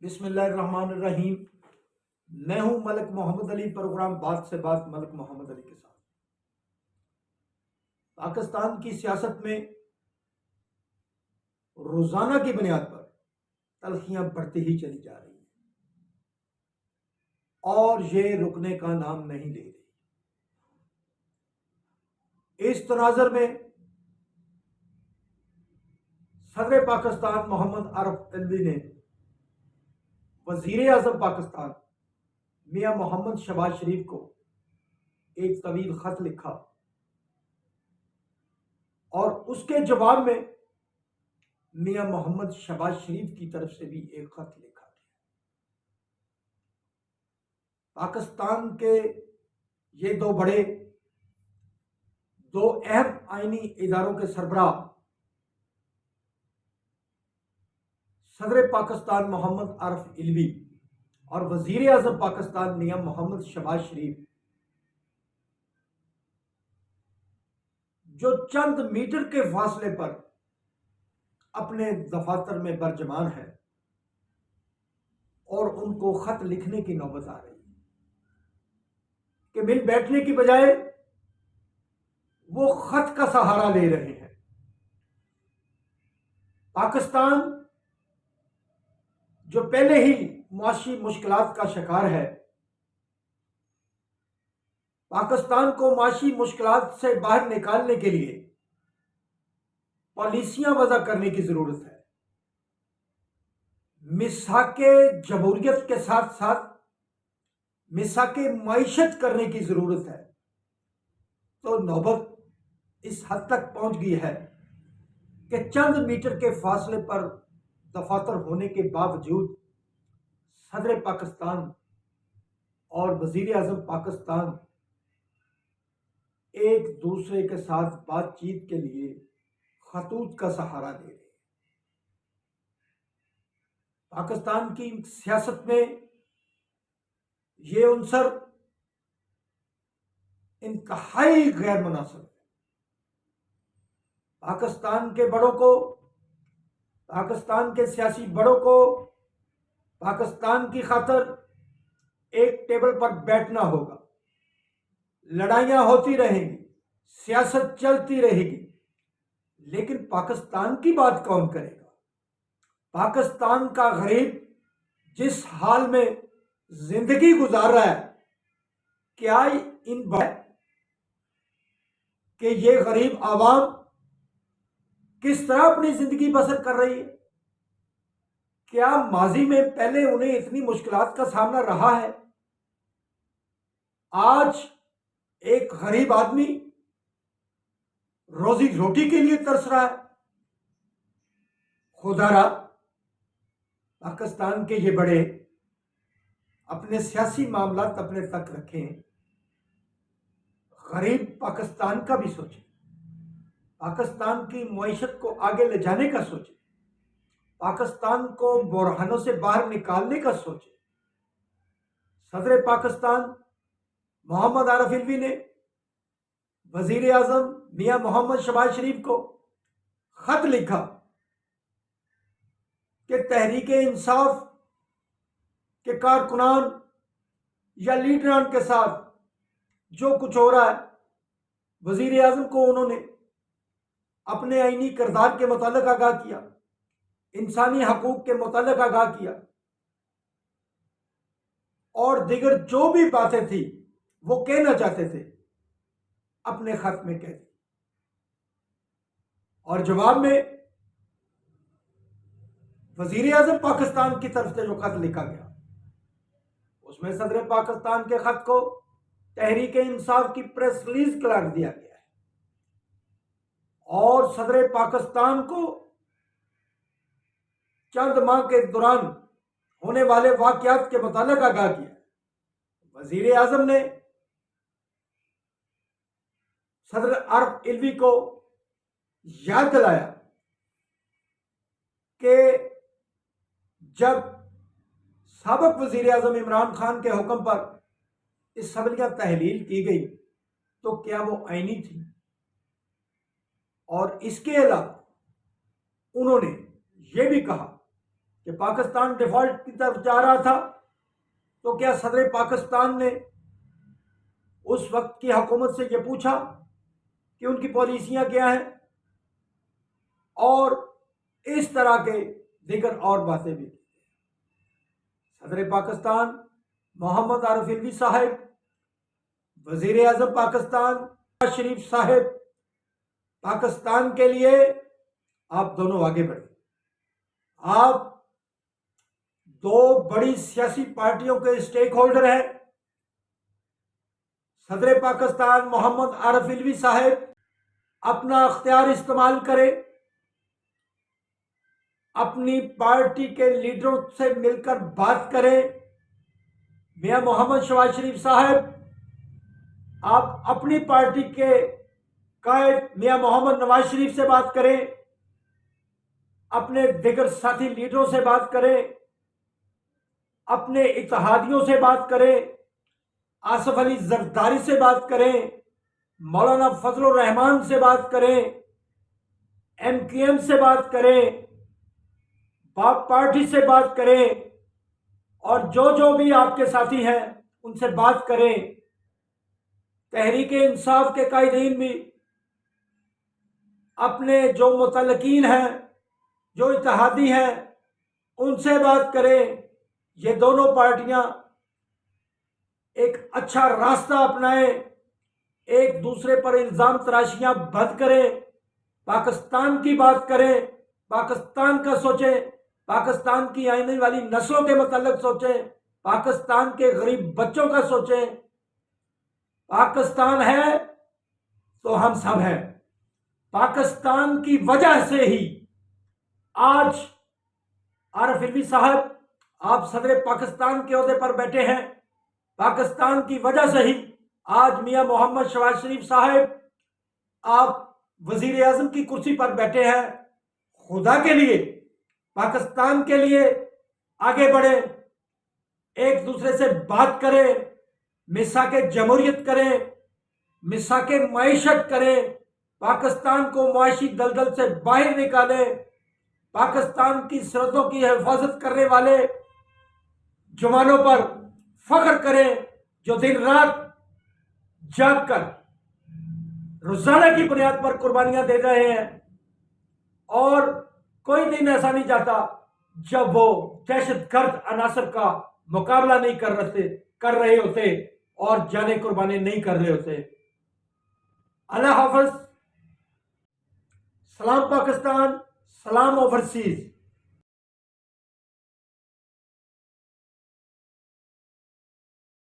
بسم اللہ الرحمن الرحیم۔ میں ہوں ملک محمد علی، پروگرام بات سے بات ملک محمد علی کے ساتھ۔ پاکستان کی سیاست میں روزانہ کی بنیاد پر تلخیاں بڑھتی ہی چلی جا رہی ہیں اور یہ رکنے کا نام نہیں لے رہی۔ اس تناظر میں صدر پاکستان محمد عارف الوی نے وزیر اعظم پاکستان میاں محمد شہباز شریف کو ایک طویل خط لکھا اور اس کے جواب میں میاں محمد شہباز شریف کی طرف سے بھی ایک خط لکھا گیا۔ پاکستان کے یہ دو اہم آئینی اداروں کے سربراہ صدر پاکستان محمد عارف الوی اور وزیر اعظم پاکستان میاں محمد شہباز شریف جو چند میٹر کے فاصلے پر اپنے دفاتر میں برجمان ہیں اور ان کو خط لکھنے کی نوبت آ رہی ہے کہ مل بیٹھنے کی بجائے وہ خط کا سہارا لے رہے ہیں۔ پاکستان جو پہلے ہی معاشی مشکلات کا شکار ہے، پاکستان کو معاشی مشکلات سے باہر نکالنے کے لیے پالیسیاں وضع کرنے کی ضرورت ہے۔ مساک جمہوریت کے ساتھ ساتھ مساک معیشت کرنے کی ضرورت ہے۔ تو نوبت اس حد تک پہنچ گئی ہے کہ چند میٹر کے فاصلے پر دفاتر ہونے کے باوجود صدر پاکستان اور وزیر اعظم پاکستان ایک دوسرے کے ساتھ بات چیت کے لیے خطوط کا سہارا لے رہے ہیں۔ پاکستان کی سیاست میں یہ عنصر انتہائی غیر مناسب ہے۔ پاکستان کے بڑوں کو، پاکستان کے سیاسی بڑوں کو پاکستان کی خاطر ایک ٹیبل پر بیٹھنا ہوگا۔ لڑائیاں ہوتی رہیں گی، سیاست چلتی رہے گی، لیکن پاکستان کی بات کون کرے گا؟ پاکستان کا غریب جس حال میں زندگی گزار رہا ہے، کیا ان بات کہ یہ غریب عوام کس طرح اپنی زندگی بسر کر رہی ہے؟ کیا ماضی میں پہلے انہیں اتنی مشکلات کا سامنا رہا ہے؟ آج ایک غریب آدمی روزی روٹی کے لیے ترس رہا ہے۔ خدا را پاکستان کے یہ بڑے اپنے سیاسی معاملات اپنے تک رکھیں، غریب پاکستان کا بھی سوچیں، پاکستان کی معیشت کو آگے لے جانے کا سوچیں، پاکستان کو بحرانوں سے باہر نکالنے کا سوچیں۔ صدر پاکستان محمد عارف الوی نے وزیر اعظم میاں محمد شہباز شریف کو خط لکھا کہ تحریک انصاف کے کارکنان یا لیڈران کے ساتھ جو کچھ ہو رہا ہے، وزیر اعظم کو انہوں نے اپنے آئینی کردار کے متعلق آگاہ کیا، انسانی حقوق کے متعلق آگاہ کیا، اور دیگر جو بھی باتیں تھیں وہ کہنا چاہتے تھے اپنے خط میں کہہ دی۔ اور جواب میں وزیر اعظم پاکستان کی طرف سے جو خط لکھا گیا، اس میں صدر پاکستان کے خط کو تحریک انصاف کی پریس ریلیز قرار دیا گیا ہے اور صدر پاکستان کو چند ماہ کے دوران ہونے والے واقعات کے متعلق آگاہ کیا ہے۔ وزیر اعظم نے صدر عارف الوی کو یاد دلایا کہ جب سابق وزیر اعظم عمران خان کے حکم پر اسمبلیاں تحلیل کی گئی تو کیا وہ آئینی تھی؟ اور اس کے علاوہ انہوں نے یہ بھی کہا کہ پاکستان ڈیفالٹ کی طرف جا رہا تھا، تو کیا صدر پاکستان نے اس وقت کی حکومت سے یہ پوچھا کہ ان کی پالیسیاں کیا ہیں؟ اور اس طرح کے دیگر اور باتیں بھی. صدر پاکستان محمد عارف علوی صاحب، وزیر اعظم پاکستان نواز شریف صاحب، پاکستان کے لیے آپ دونوں آگے بڑھیں. آپ دو بڑی سیاسی پارٹیوں کے اسٹیک ہولڈر ہیں. صدر پاکستان محمد عارف علوی صاحب اپنا اختیار استعمال کرے، اپنی پارٹی کے لیڈروں سے مل کر بات کریں. میاں محمد شہباز شریف صاحب، آپ اپنی پارٹی کے قائد میاں محمد نواز شریف سے بات کریں، اپنے دیگر ساتھی لیڈروں سے بات کریں، اپنے اتحادیوں سے بات کریں، آصف علی زرداری سے بات کریں، مولانا فضل الرحمان سے بات کریں، ایم کیو ایم سے بات کریں، باپ پارٹی سے بات کریں، اور جو بھی آپ کے ساتھی ہیں ان سے بات کریں. تحریک انصاف کے قائدین بھی اپنے جو متعلقین ہیں، جو اتحادی ہیں، ان سے بات کریں. یہ دونوں پارٹیاں ایک اچھا راستہ اپنائیں، ایک دوسرے پر الزام تراشیاں بند کریں، پاکستان کی بات کریں، پاکستان کا سوچیں، پاکستان کی آنے والی نسلوں کے متعلق سوچیں، پاکستان کے غریب بچوں کا سوچیں. پاکستان ہے تو ہم سب ہیں. پاکستان کی وجہ سے ہی آج عارف علوی صاحب آپ صدر پاکستان کے عہدے پر بیٹھے ہیں. پاکستان کی وجہ سے ہی آج میاں محمد شہباز شریف صاحب آپ وزیر اعظم کی کرسی پر بیٹھے ہیں. خدا کے لیے پاکستان کے لیے آگے بڑھیں، ایک دوسرے سے بات کریں، میثاق جمہوریت کریں، میثاق معیشت کریں، پاکستان کو معاشی دلدل سے باہر نکالیں، پاکستان کی سرحدوں کی حفاظت کرنے والے جوانوں پر فخر کریں جو دن رات جاگ کر روزانہ کی بنیاد پر قربانیاں دے رہے ہیں. اور کوئی دن ایسا نہیں جاتا جب وہ دہشت گرد عناصر کا مقابلہ نہیں کر رہے ہوتے اور جانیں قربانی نہیں کر رہے ہوتے. اللہ حافظ. سلام پاکستان، سلام اوورسیز.